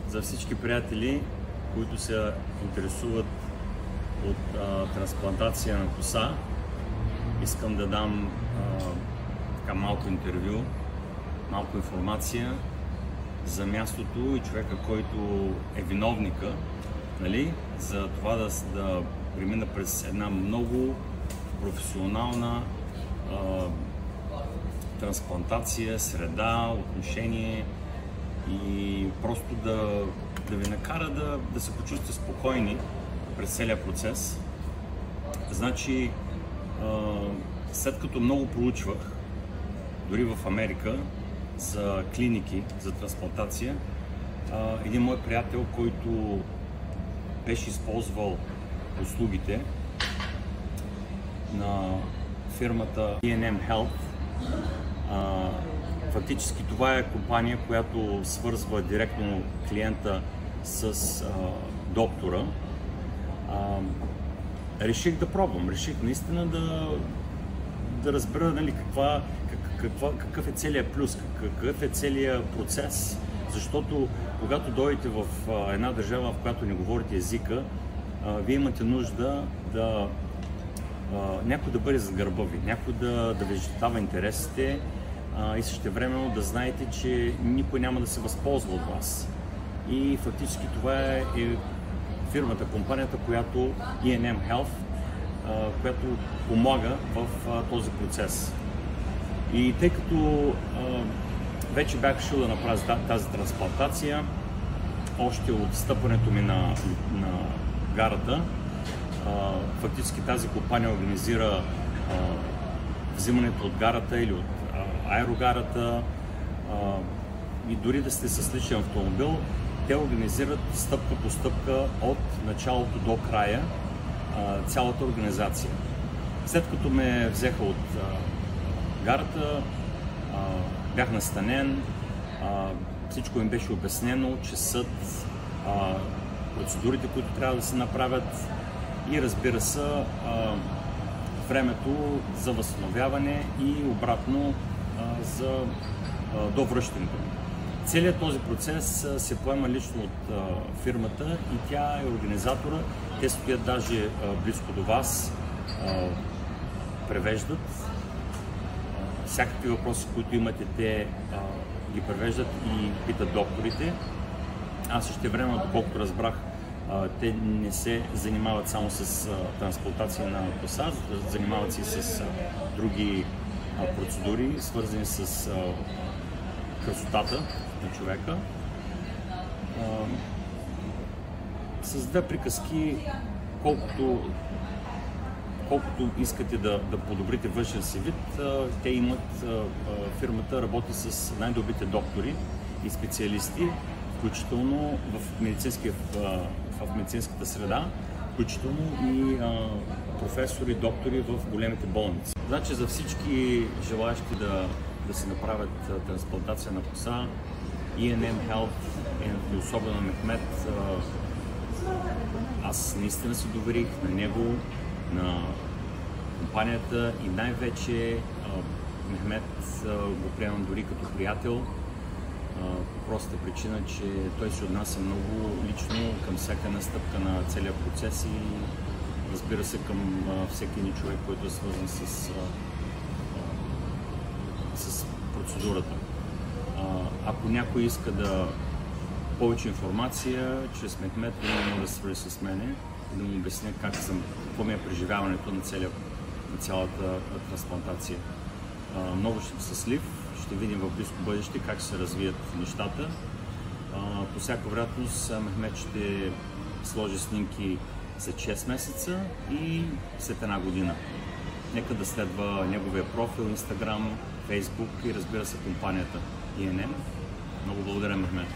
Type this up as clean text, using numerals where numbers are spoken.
За всички приятели, които се интересуват от трансплантация на коса, искам да дам малко интервю, малко информация за мястото и човека, който е виновника, нали? За това да премина през една много професионална трансплантация, среда, отношение и просто да ви накара да се почувствате спокойни през целия процес. Значи, след като много проучвах, дори в Америка, за клиники за трансплантация, един мой приятел, който беше използвал услугите на фирмата E&M Health. Фактически това е компания, която свързва директно клиента с доктора. Реших да пробвам, реших наистина да разбера, нали, какъв е целият плюс, какъв е целият процес, защото когато дойдете в една държава, в която не говорите езика, вие имате нужда някой да бъде зад гърба ви, някой да ви защитава интересите и същевременно да знаете, че никой няма да се възползва от вас. И фактически това е фирмата, компанията, която E&M Health, която помага в този процес. И тъй като вече бях решил да направя тази трансплантация, още от стъпването ми на гарата, фактически тази компания организира взимането от гарата или от аерогарата, и дори да сте с личен автомобил, те организират стъпка по стъпка от началото до края цялата организация. След като ме взеха от гарата, бях настанен, всичко им беше обяснено, часът, процедурите, които трябва да се направят и, разбира се, времето за възстановяване и обратно до връщането. Целият този процес се поема лично от фирмата и тя е организатора. Те стоят даже близко до вас, превеждат. Всякакви въпроси, които имате, те ги превеждат и питат докторите. Аз също време, доколкото разбрах, те не се занимават само с трансплантация на коса, занимават се и с други процедури, свързани с красотата на човека. С две приказки, колкото искате да подобрите външен си вид, те имат, фирмата работи с най-добрите доктори и специалисти, включително в медицинската среда, включително и професори, доктори в големите болници. Значи за всички желаящи да си направят трансплантация на коса, E&M Health и особено Мехмет, аз наистина се доверих на него, на компанията и най-вече Мехмет го приемам дори като приятел, по простата причина, че той се отнася много лично към всяка една стъпка на целия процес и, разбира се, към всеки един човек, който е свързан с процедурата. Ако някой иска повече информация, чрез Мехмет, може да се свържи с мене и да му обясня какво ми е преживяването на цялата трансплантация. Много ще съм щастлив, ще видим в близко бъдеще как се развият нещата. По всяка вероятност Мехмет ще сложи снимки след 6 месеца и след една година. Нека да следва неговия профил, Instagram, Facebook и, разбира се, компанията E&M. Много благодаря, Мехмет.